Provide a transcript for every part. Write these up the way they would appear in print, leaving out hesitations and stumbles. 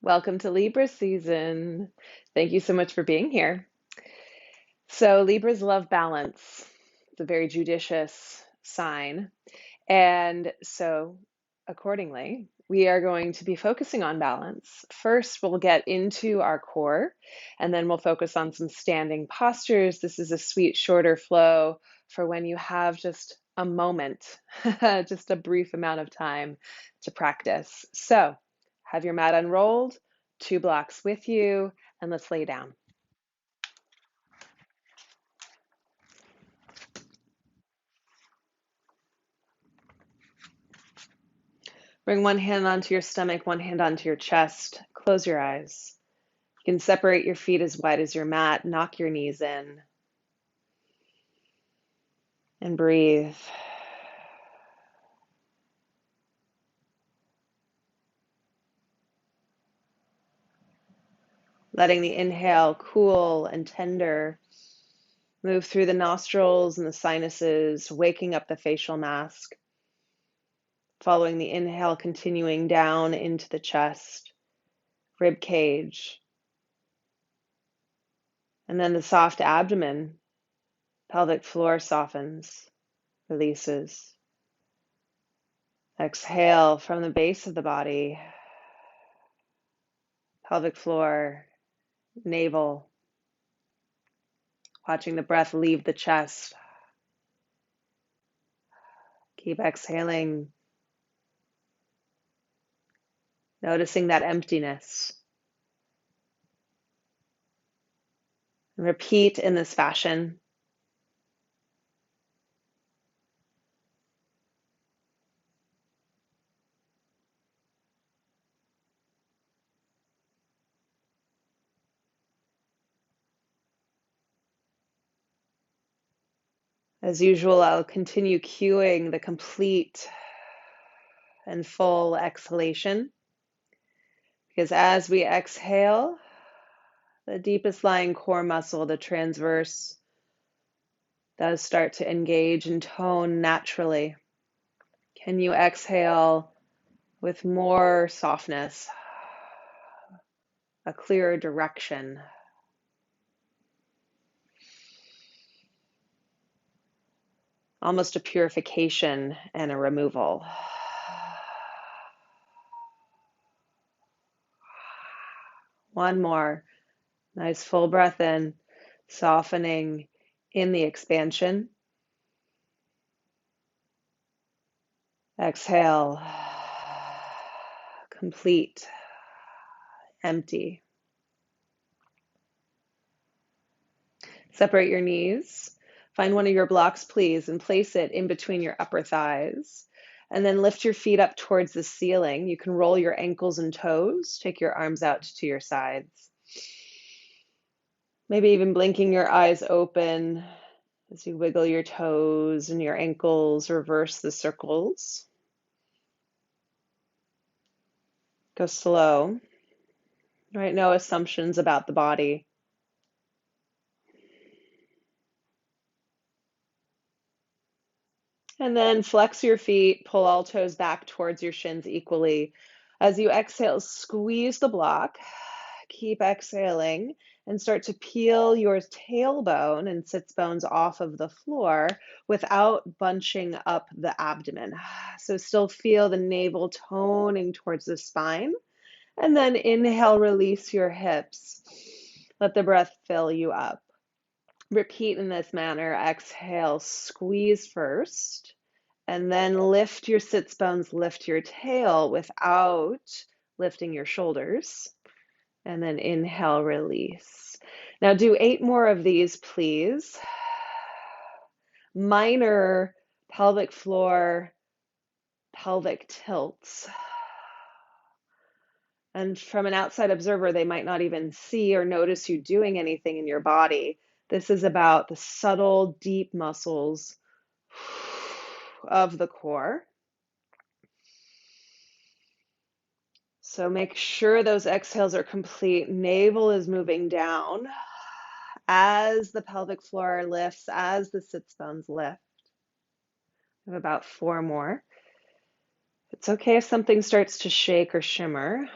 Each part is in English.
Welcome to Libra season. Thank you so much for being here. So, Libras love balance. It's a very judicious sign. And so, accordingly, we are going to be focusing on balance. First, we'll get into our core, and then we'll focus on some standing postures. This is a sweet, shorter flow for when you have just a moment, just a brief amount of time to practice. So, have your mat unrolled, 2 blocks with you, and let's lay down. Bring one hand onto your stomach, one hand onto your chest. Close your eyes. You can separate your feet as wide as your mat, knock your knees in, and breathe. Letting the inhale cool and tender move through the nostrils and the sinuses, waking up the facial mask. Following the inhale, continuing down into the chest, rib cage, and then the soft abdomen, pelvic floor softens, releases. Exhale from the base of the body, pelvic floor, navel, watching the breath leave the chest. Keep exhaling, noticing that emptiness. And repeat in this fashion. As usual, I'll continue cueing the complete and full exhalation, because as we exhale, the deepest lying core muscle, the transverse, does start to engage and tone naturally. Can you exhale with more softness, a clearer direction? Almost a purification and a removal. One more. Nice full breath in, softening in the expansion. Exhale. Complete. Empty. Separate your knees. Find one of your blocks, please, and place it in between your upper thighs. And then lift your feet up towards the ceiling. You can roll your ankles and toes. Take your arms out to your sides. Maybe even blinking your eyes open as you wiggle your toes and your ankles, reverse the circles. Go slow. Right, no assumptions about the body. And then flex your feet, pull all toes back towards your shins equally. As you exhale, squeeze the block. Keep exhaling and start to peel your tailbone and sits bones off of the floor without bunching up the abdomen. So still feel the navel toning towards the spine. And then inhale, release your hips. Let the breath fill you up. Repeat in this manner. Exhale, squeeze first, and then lift your sits bones, lift your tail without lifting your shoulders. And then inhale, release. Now do 8 more of these, please. Minor pelvic floor, pelvic tilts. And from an outside observer, they might not even see or notice you doing anything in your body. This is about the subtle, deep muscles of the core. So make sure those exhales are complete. Navel is moving down as the pelvic floor lifts, as the sits bones lift. We have about 4 more. It's okay if something starts to shake or shimmer.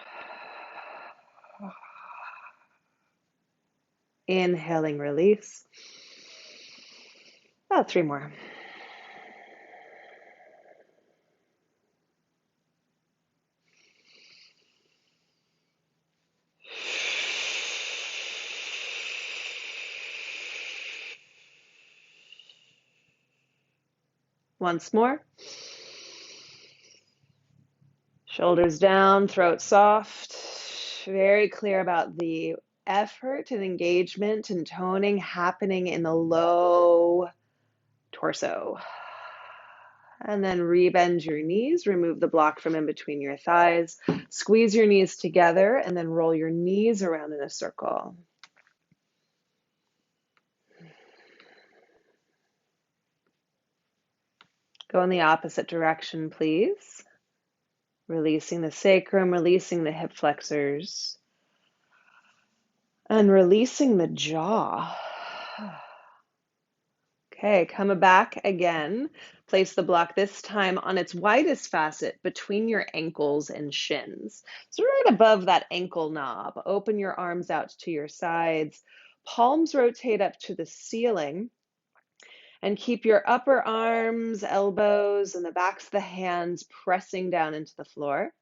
Inhaling, release. About 3 more. Once more. Shoulders down, throat soft. Very clear about the effort and engagement and toning happening in the low torso. And then rebend your knees, remove the block from in between your thighs, squeeze your knees together, and then roll your knees around in a circle. Go in the opposite direction, please. Releasing the sacrum, releasing the hip flexors, and releasing the jaw. Okay, come back again. Place the block this time on its widest facet between your ankles and shins. So right above that ankle knob, open your arms out to your sides. Palms rotate up to the ceiling. And keep your upper arms, elbows, and the backs of the hands pressing down into the floor.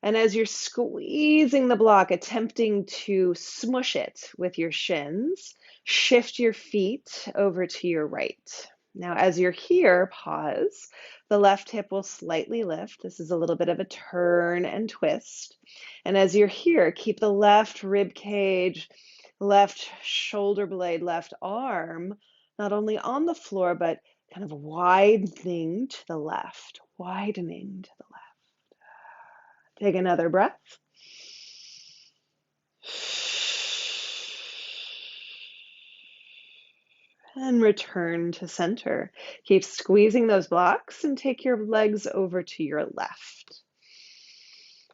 And as you're squeezing the block, attempting to smush it with your shins, shift your feet over to your right. Now, as you're here, pause. The left hip will slightly lift. This is a little bit of a turn and twist. And as you're here, keep the left rib cage, left shoulder blade, left arm, not only on the floor, but kind of widening to the left, widening to the left. Take another breath. And return to center. Keep squeezing those blocks and take your legs over to your left.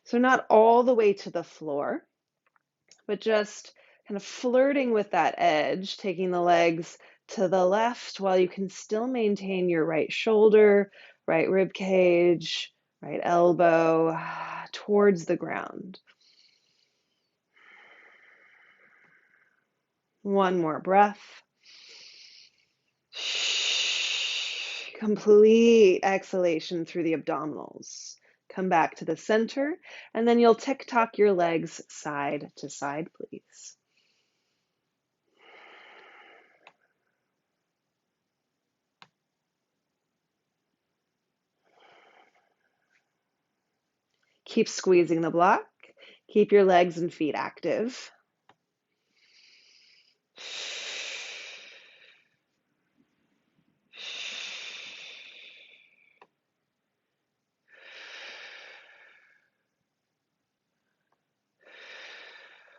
So not all the way to the floor, but just kind of flirting with that edge, taking the legs to the left while you can still maintain your right shoulder, right rib cage, right elbow towards the ground. One more breath. Complete exhalation through the abdominals. Come back to the center, and then you'll tick-tock your legs side to side, please. Keep squeezing the block. Keep your legs and feet active.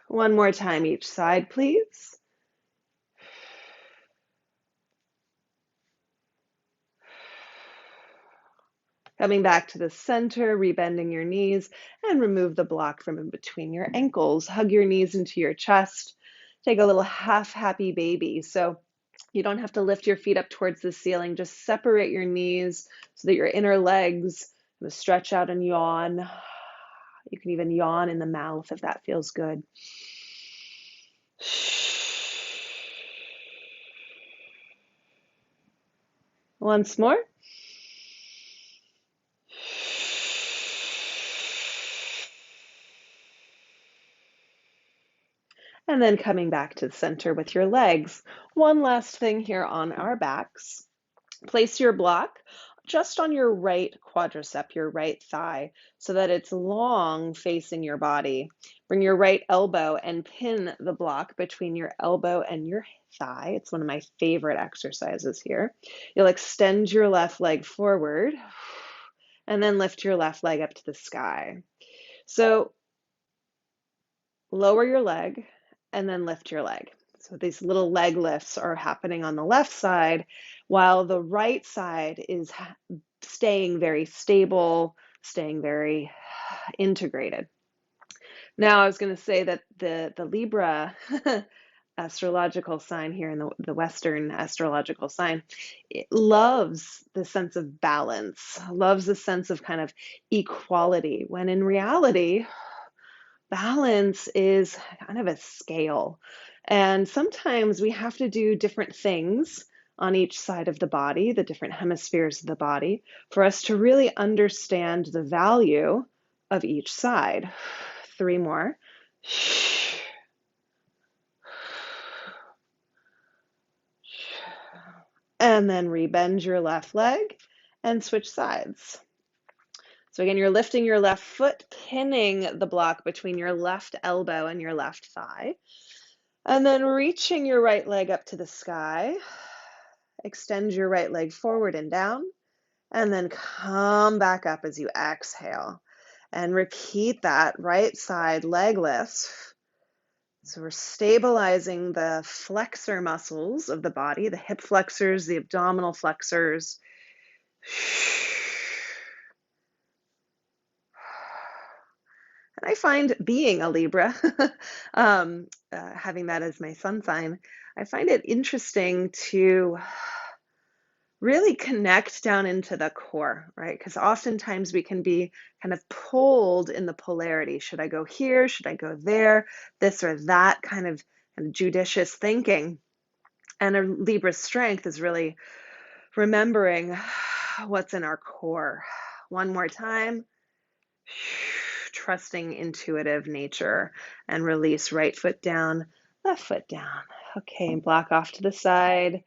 One more time each side, please. Coming back to the center, rebending your knees, and remove the block from in between your ankles. Hug your knees into your chest. Take a little half happy baby. So you don't have to lift your feet up towards the ceiling. Just separate your knees so that your inner legs stretch out and yawn. You can even yawn in the mouth if that feels good. Once more. And then coming back to the center with your legs. One last thing here on our backs. Place your block just on your right quadricep, your right thigh, so that it's long facing your body. Bring your right elbow and pin the block between your elbow and your thigh. It's one of my favorite exercises here. You'll extend your left leg forward and then lift your left leg up to the sky. So lower your leg and then lift your leg. So these little leg lifts are happening on the left side, while the right side is staying very stable, staying very integrated. Now, I was going to say that the Libra astrological sign here in the Western astrological sign, it loves the sense of balance, loves the sense of kind of equality, when in reality, balance is kind of a scale. And sometimes we have to do different things on each side of the body, the different hemispheres of the body, for us to really understand the value of each side. 3 more. And then rebend your left leg and switch sides. So again, you're lifting your left foot, pinning the block between your left elbow and your left thigh. And then reaching your right leg up to the sky. Extend your right leg forward and down. And then come back up as you exhale. And repeat that right side leg lift. So we're stabilizing the flexor muscles of the body, the hip flexors, the abdominal flexors. And I find being a Libra, having that as my sun sign, I find it interesting to really connect down into the core, right? Because oftentimes we can be kind of pulled in the polarity. Should I go here? Should I go there? This or that kind of judicious thinking. And a Libra's strength is really remembering what's in our core. One more time. Trusting intuitive nature, and release. Right foot down, left foot down. Okay, and block off to the side.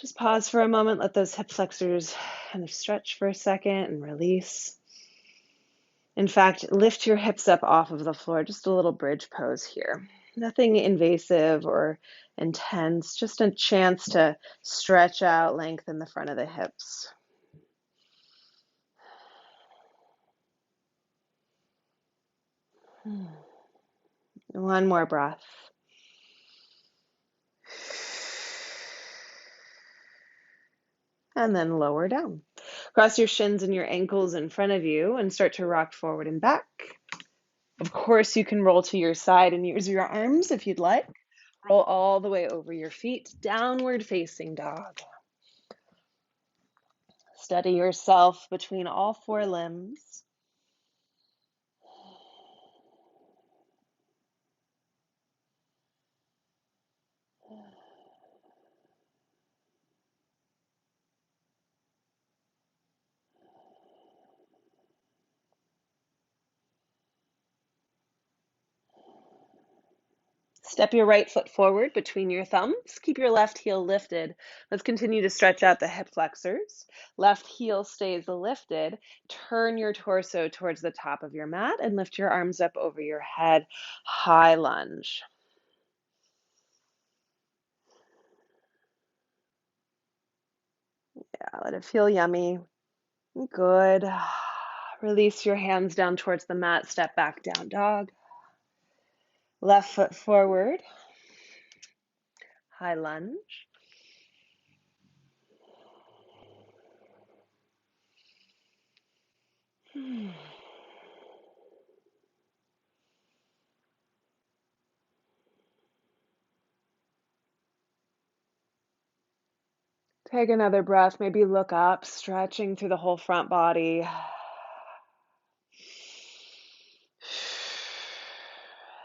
Just pause for a moment. Let those hip flexors kind of stretch for a second and release. In fact, lift your hips up off of the floor. Just a little bridge pose here. Nothing invasive or intense, just a chance to stretch out, lengthen the front of the hips. One more breath. And then lower down. Cross your shins and your ankles in front of you and start to rock forward and back. Of course, you can roll to your side and use your arms if you'd like. Roll all the way over your feet, downward facing dog. Steady yourself between all 4 limbs. Step your right foot forward between your thumbs. Keep your left heel lifted. Let's continue to stretch out the hip flexors. Left heel stays lifted. Turn your torso towards the top of your mat and lift your arms up over your head. High lunge. Yeah, let it feel yummy. Good. Release your hands down towards the mat. Step back, down dog. Left foot forward. High lunge. Take another breath. Maybe look up, stretching through the whole front body.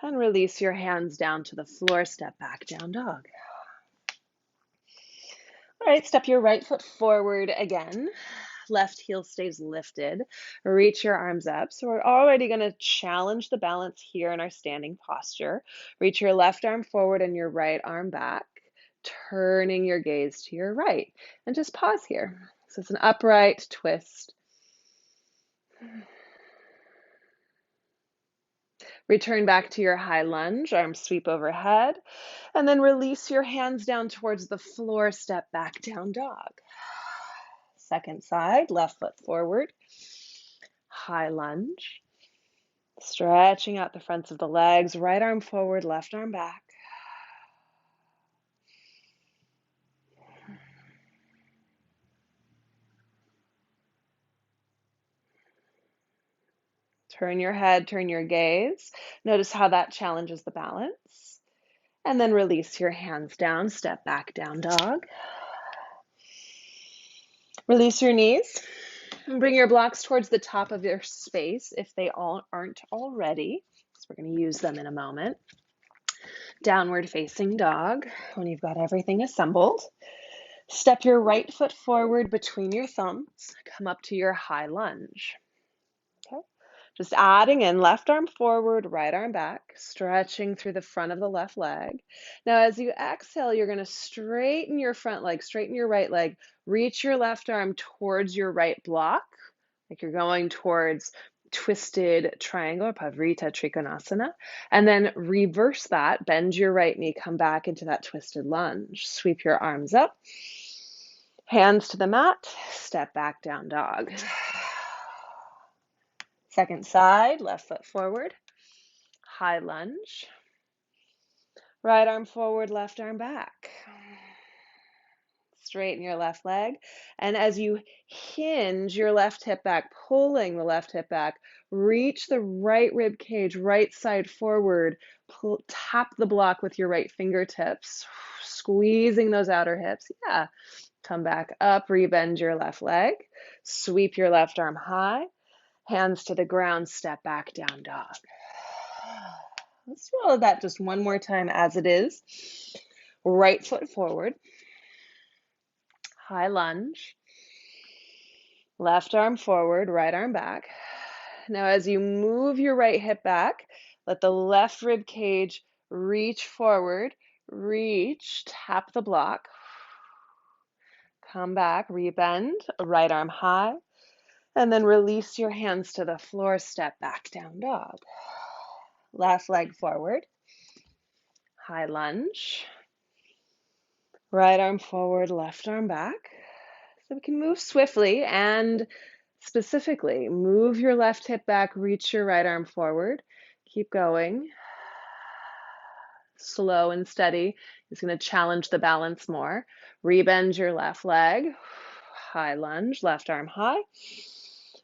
And release your hands down to the floor. Step back, down dog. All right, step your right foot forward again. Left heel stays lifted. Reach your arms up. So we're already going to challenge the balance here in our standing posture. Reach your left arm forward and your right arm back, turning your gaze to your right. And just pause here. So it's an upright twist. Return back to your high lunge, arms sweep overhead, and then release your hands down towards the floor, step back, down dog. Second side, left foot forward, high lunge, stretching out the fronts of the legs, right arm forward, left arm back. Turn your head, turn your gaze. Notice how that challenges the balance. And then release your hands down, step back, down dog. Release your knees. And bring your blocks towards the top of your space if they aren't already. So we're going to use them in a moment. Downward facing dog. When you've got everything assembled, step your right foot forward between your thumbs. Come up to your high lunge. Okay. Just adding in left arm forward, right arm back, stretching through the front of the left leg. Now, as you exhale, you're going to straighten your front leg, straighten your right leg, reach your left arm towards your right block, like you're going towards twisted triangle or Pavrita Trikonasana, and then reverse that, bend your right knee, come back into that twisted lunge. Sweep your arms up, hands to the mat, step back down dog. Second side, left foot forward, high lunge, right arm forward, left arm back. Straighten your left leg. And as you hinge your left hip back, pulling the left hip back, reach the right rib cage, right side forward, tap the block with your right fingertips, squeezing those outer hips. Yeah. Come back up, rebend your left leg, sweep your left arm high, hands to the ground, step back down dog. Let's follow that just one more time as it is. Right foot forward. High lunge, left arm forward, right arm back. Now, as you move your right hip back, let the left rib cage reach forward, reach, tap the block. Come back, rebend, right arm high, and then release your hands to the floor, step back down dog. Left leg forward, high lunge, right arm forward, left arm back. So we can move swiftly and specifically move your left hip back, reach your right arm forward. Keep going. Slow and steady. It's going to challenge the balance more. Rebend your left leg. High lunge, left arm high.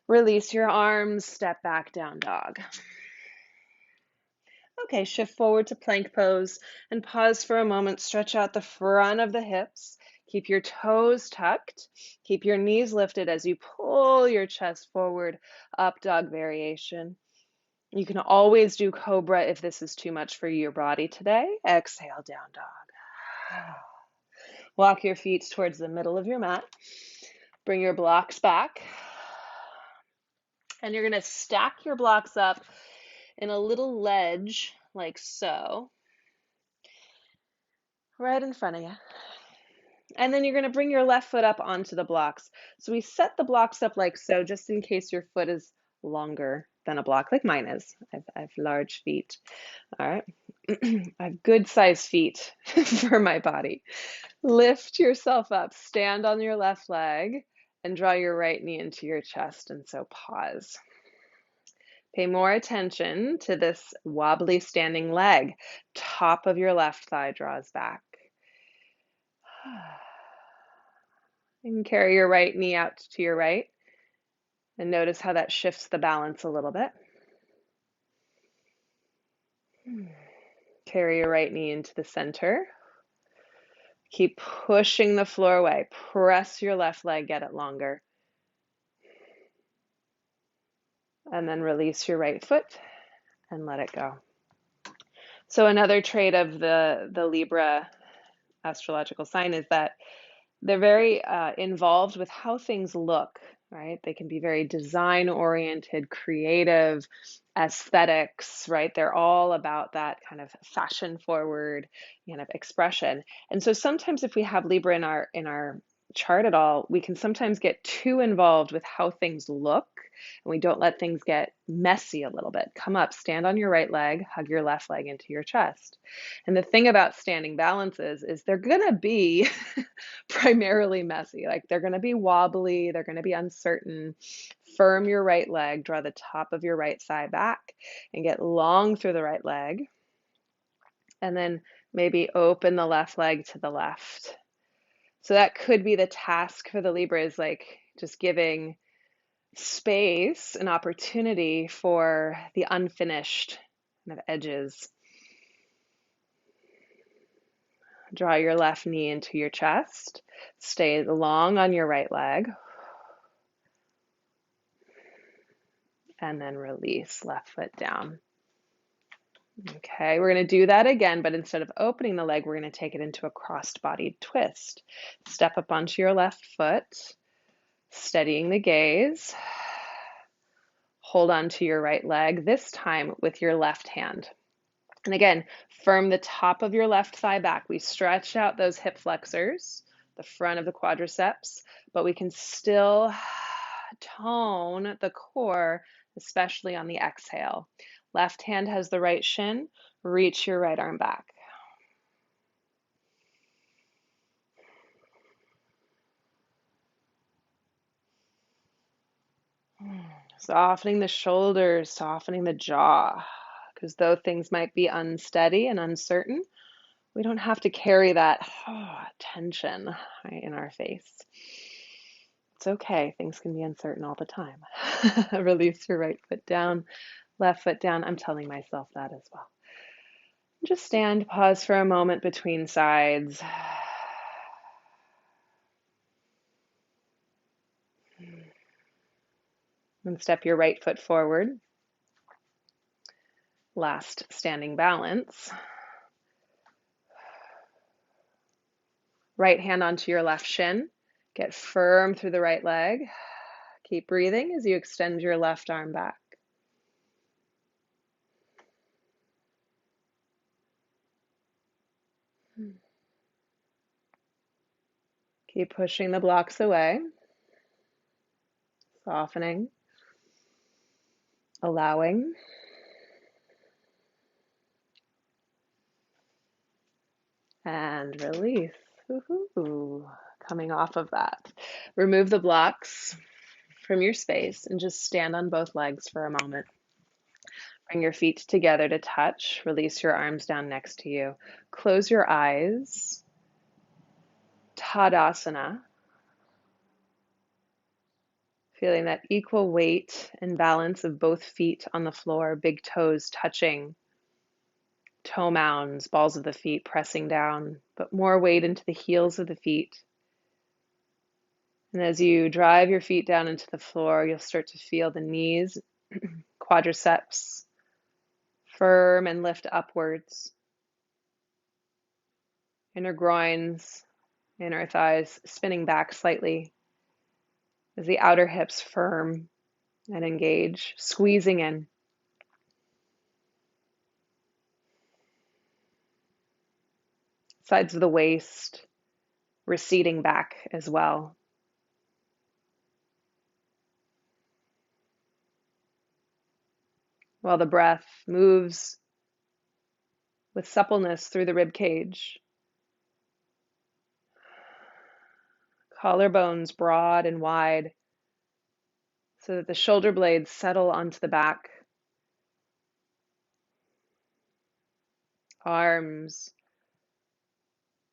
Release your arms, step back down dog. Okay, shift forward to plank pose and pause for a moment. Stretch out the front of the hips. Keep your toes tucked. Keep your knees lifted as you pull your chest forward, up dog variation. You can always do cobra if this is too much for your body today. Exhale, down dog. Walk your feet towards the middle of your mat. Bring your blocks back. And you're going to stack your blocks up in a little ledge like so, right in front of you. And then you're going to bring your left foot up onto the blocks. So we set the blocks up like so, just in case your foot is longer than a block, like mine is. I have large feet. All right. I have good sized feet for my body. Lift yourself up, stand on your left leg, and draw your right knee into your chest. And so pause. Pay more attention to this wobbly standing leg. Top of your left thigh draws back. You can carry your right knee out to your right and notice how that shifts the balance a little bit. Carry your right knee into the center. Keep pushing the floor away. Press your left leg, get it longer. And then release your right foot and let it go. So another trait of the Libra astrological sign is that they're very involved with how things look, right? They can be very design-oriented, creative, aesthetics, right? They're all about that kind of fashion-forward kind of expression. And so sometimes if we have Libra in our chart at all, we can sometimes get too involved with how things look, and we don't let things get messy a little bit. Come up, stand on your right leg, hug your left leg into your chest. And the thing about standing balances is they're going to be primarily messy. Like they're going to be wobbly, they're going to be uncertain. Firm your right leg, draw the top of your right thigh back and get long through the right leg. And then maybe open the left leg to the left. So that could be the task for the Libra, is like just giving space and opportunity for the unfinished kind of edges. Draw your left knee into your chest. Stay long on your right leg. And then release, left foot down. Okay, we're going to do that again, but instead of opening the leg, we're going to take it into a crossed-bodied twist. Step up onto your left foot, steadying the gaze. Hold on to your right leg, this time with your left hand. And again, firm the top of your left thigh back. We stretch out those hip flexors, the front of the quadriceps, but we can still tone the core, especially on the exhale. Left hand has the right shin. Reach your right arm back. Softening the shoulders, softening the jaw, because though things might be unsteady and uncertain, we don't have to carry that tension right in our face. It's okay. Things can be uncertain all the time. Release your right foot down, left foot down. I'm telling myself that as well. Just stand, pause for a moment between sides. And step your right foot forward. Last standing balance. Right hand onto your left shin. Get firm through the right leg. Keep breathing as you extend your left arm back. Keep pushing the blocks away. Softening. Allowing. And release. Woo-hoo. Coming off of that. Remove the blocks from your space and just stand on both legs for a moment. Bring your feet together to touch. Release your arms down next to you. Close your eyes. Tadasana. Feeling that equal weight and balance of both feet on the floor, big toes touching, toe mounds, balls of the feet pressing down, but more weight into the heels of the feet. And as you drive your feet down into the floor, you'll start to feel the knees, quadriceps, firm and lift upwards. Inner groins, inner thighs spinning back slightly as the outer hips firm and engage, squeezing in. Sides of the waist receding back as well. While the breath moves with suppleness through the rib cage. Collarbones broad and wide so that the shoulder blades settle onto the back. Arms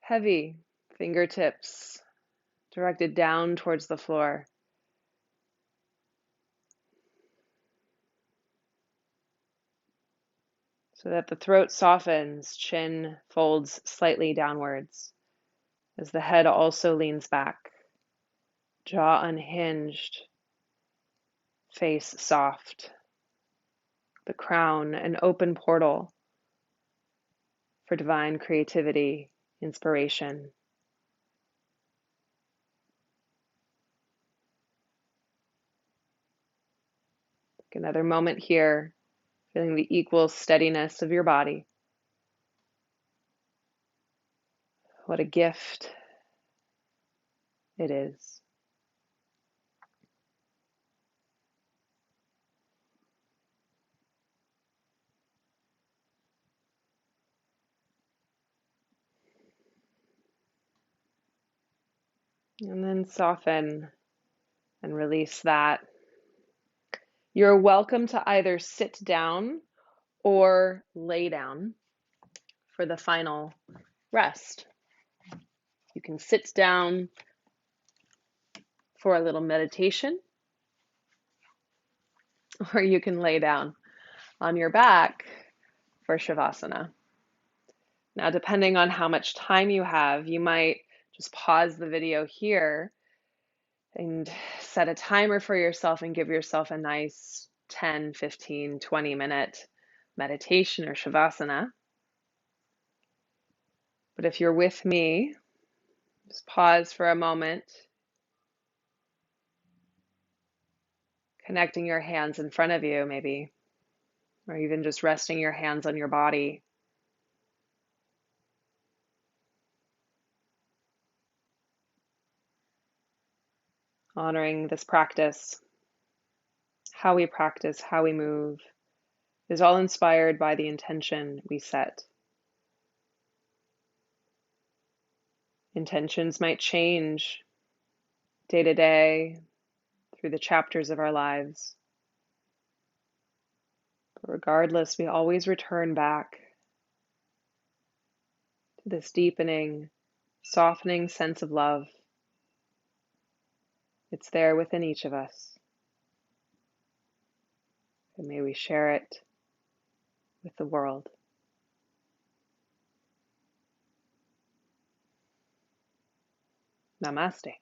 heavy, fingertips directed down towards the floor. So that the throat softens, chin folds slightly downwards as the head also leans back, jaw unhinged, face soft, the crown an open portal for divine creativity, inspiration. Take another moment here, feeling the equal steadiness of your body. What a gift it is. And then soften and release that. You're welcome to either sit down or lay down for the final rest. You can sit down for a little meditation, or you can lay down on your back for Shavasana. Now, depending on how much time you have, you might just pause the video here and set a timer for yourself and give yourself a nice 10, 15, 20-minute meditation or shavasana. But if you're with me, just pause for a moment, connecting your hands in front of you maybe, or even just resting your hands on your body. Honoring this practice, how we practice, how we move, is all inspired by the intention we set. Intentions might change day to day through the chapters of our lives. But regardless, we always return back to this deepening, softening sense of love. It's there within each of us. And may we share it with the world. Namaste.